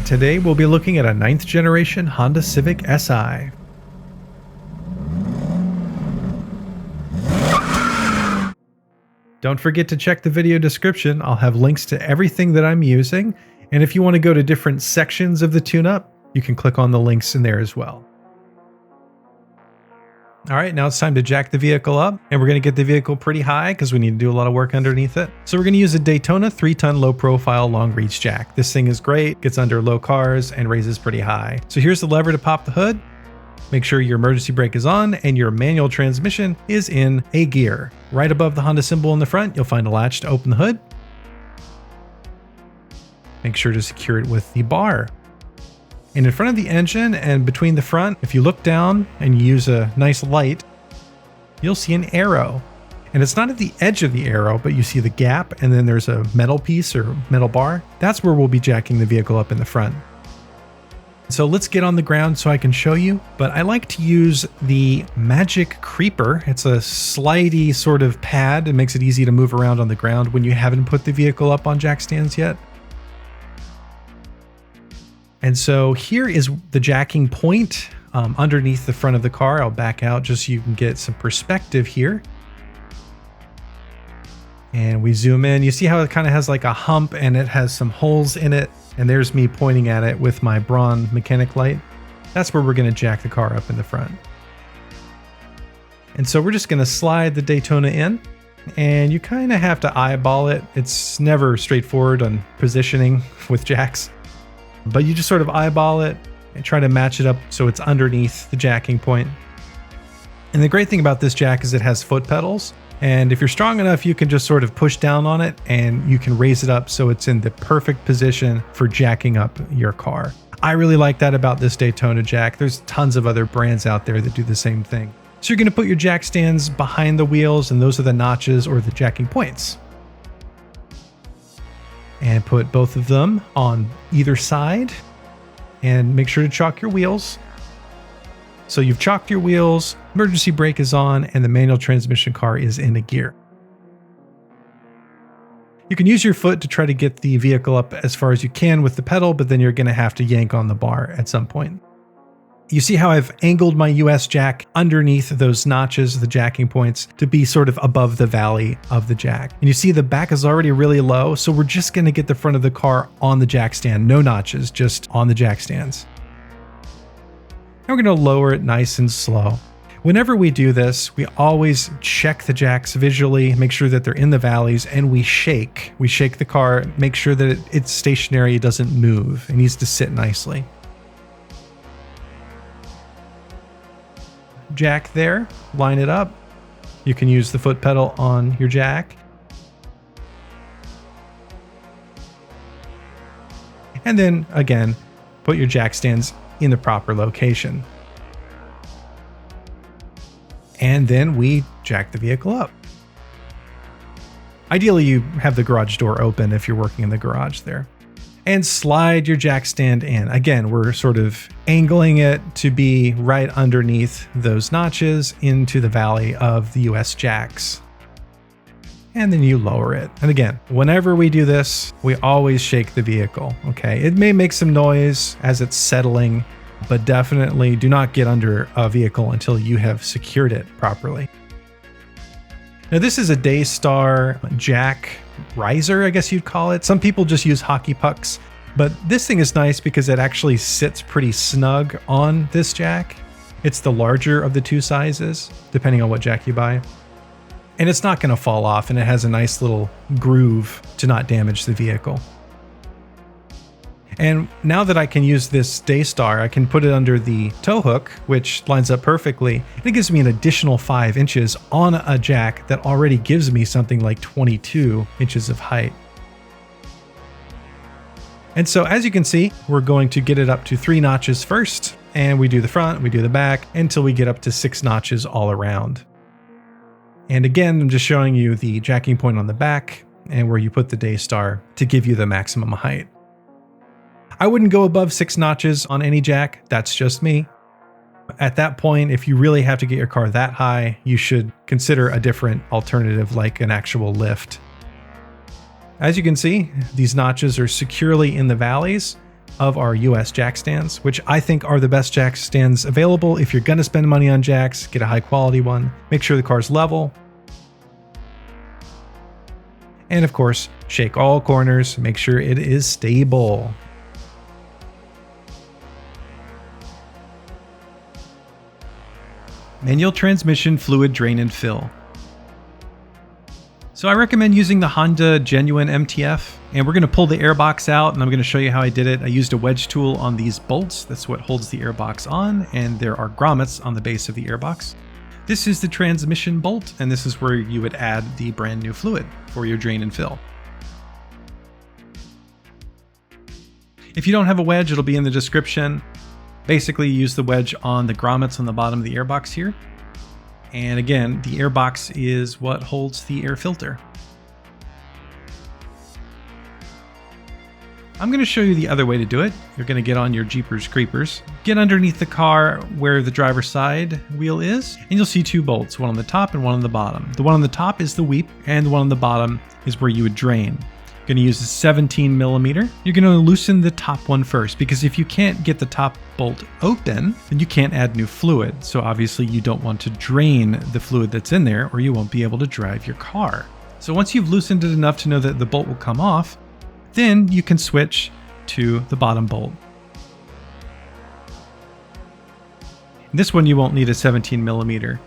Today we'll be looking at a 9th generation Honda Civic Si. Don't forget to check the video description. I'll have links to everything that I'm using, and if you want to go to different sections of the tune-up, you can click on the links in there as well. All right, now it's time to jack the vehicle up, and we're going to get the vehicle pretty high because we need to do a lot of work underneath it. So we're going to use a Daytona 3-ton low-profile long-reach jack. This thing is great, gets under low cars, and raises pretty high. So here's the lever to pop the hood. Make sure your emergency brake is on and your manual transmission is in A gear. Right above the Honda symbol in the front, you'll find a latch to open the hood. Make sure to secure it with the bar. And in front of the engine and between the front, if you look down and you use a nice light, you'll see an arrow. And it's not at the edge of the arrow, but you see the gap, and then there's a metal piece or metal bar. That's where we'll be jacking the vehicle up in the front. So let's get on the ground so I can show you, but I like to use the Magic Creeper. It's a slidey sort of pad. It makes it easy to move around on the ground when you haven't put the vehicle up on jack stands yet. And so here is the jacking point underneath the front of the car. I'll back out just so you can get some perspective here. And we zoom in. You see how it kind of has like a hump and it has some holes in it. And there's me pointing at it with my Braun mechanic light. That's where we're going to jack the car up in the front. And so we're just going to slide the Daytona in. And you kind of have to eyeball it. It's never straightforward on positioning with jacks. But you just sort of eyeball it and try to match it up so it's underneath the jacking point. And the great thing about this jack is it has foot pedals. And if you're strong enough, you can just sort of push down on it and you can raise it up so it's in the perfect position for jacking up your car. I really like that about this Daytona jack. There's tons of other brands out there that do the same thing. So you're going to put your jack stands behind the wheels, and those are the notches or the jacking points. And put both of them on either side and make sure to chalk your wheels. So you've chalked your wheels, emergency brake is on, and the manual transmission car is in a gear. You can use your foot to try to get the vehicle up as far as you can with the pedal, but then you're going to have to yank on the bar at some point. You see how I've angled my US jack underneath those notches, the jacking points, to be sort of above the valley of the jack. And you see the back is already really low, so we're just going to get the front of the car on the jack stand. No notches, just on the jack stands. And we're going to lower it nice and slow. Whenever we do this, we always check the jacks visually, make sure that they're in the valleys, and we shake. We shake the car, make sure that it's stationary, it doesn't move. It needs to sit nicely. Jack there, line it up. You can use the foot pedal on your jack. And then again, put your jack stands in the proper location. And then we jack the vehicle up. Ideally, you have the garage door open if you're working in the garage there. And slide your jack stand in. Again, we're sort of angling it to be right underneath those notches into the valley of the US jacks. And then you lower it. And again, whenever we do this, we always shake the vehicle, okay? It may make some noise as it's settling, but definitely do not get under a vehicle until you have secured it properly. Now this is a Daystar jack riser, I guess you'd call it. Some people just use hockey pucks, but this thing is nice because it actually sits pretty snug on this jack. It's the larger of the two sizes, depending on what jack you buy. And it's not going to fall off, and it has a nice little groove to not damage the vehicle. And now that I can use this Daystar, I can put it under the tow hook, which lines up perfectly. And it gives me an additional 5 inches on a jack that already gives me something like 22 inches of height. And so as you can see, we're going to get it up to 3 notches first, and we do the front, we do the back, until we get up to 6 notches all around. And again, I'm just showing you the jacking point on the back and where you put the Daystar to give you the maximum height. I wouldn't go above 6 notches on any jack. That's just me. At that point, if you really have to get your car that high, you should consider a different alternative like an actual lift. As you can see, these notches are securely in the valleys, of our US jack stands, which I think are the best jack stands available. If you're going to spend money on jacks, get a high quality one. Make sure the car's level. And of course, shake all corners, make sure it is stable. Manual transmission fluid drain and fill. So I recommend using the Honda Genuine MTF, and we're going to pull the airbox out, and I'm going to show you how I did it. I used a wedge tool on these bolts. That's what holds the airbox on, and there are grommets on the base of the airbox. This is the transmission bolt, and this is where you would add the brand new fluid for your drain and fill. If you don't have a wedge, it'll be in the description. Basically, you use the wedge on the grommets on the bottom of the airbox here. And again, the airbox is what holds the air filter. I'm going to show you the other way to do it. You're going to get on your Jeepers Creepers, get underneath the car where the driver's side wheel is, and you'll see two bolts, one on the top and one on the bottom. The one on the top is the weep, and the one on the bottom is where you would drain. Going to use a 17 millimeter. You're going to loosen the top one first, because if you can't get the top bolt open, then you can't add new fluid. So obviously you don't want to drain the fluid that's in there, or you won't be able to drive your car. So once you've loosened it enough to know that the bolt will come off, then you can switch to the bottom bolt. This one you won't need a 17 millimeter.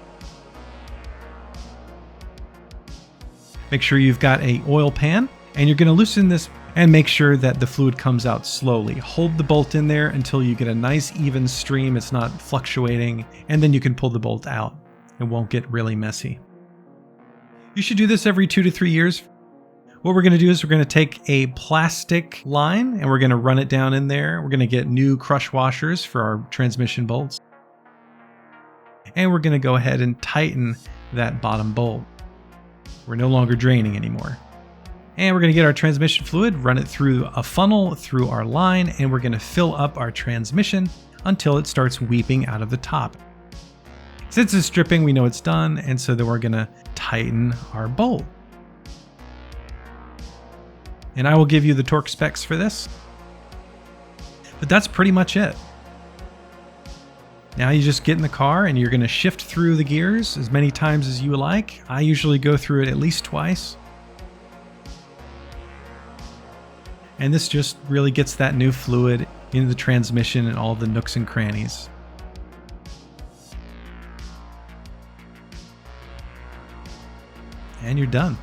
Make sure you've got an oil pan, and you're going to loosen this and make sure that the fluid comes out slowly. Hold the bolt in there until you get a nice even stream. It's not fluctuating, and then you can pull the bolt out. It won't get really messy. You should do this every 2 to 3 years. What we're going to do is we're going to take a plastic line and we're going to run it down in there. We're going to get new crush washers for our transmission bolts. And we're going to go ahead and tighten that bottom bolt. We're no longer draining anymore. And we're going to get our transmission fluid, run it through a funnel through our line, and we're going to fill up our transmission until it starts weeping out of the top. Since it's dripping, we know it's done, and so then we're going to tighten our bolt. And I will give you the torque specs for this. But that's pretty much it. Now you just get in the car and you're going to shift through the gears as many times as you like. I usually go through it at least twice. And this just really gets that new fluid into the transmission and all the nooks and crannies. And you're done.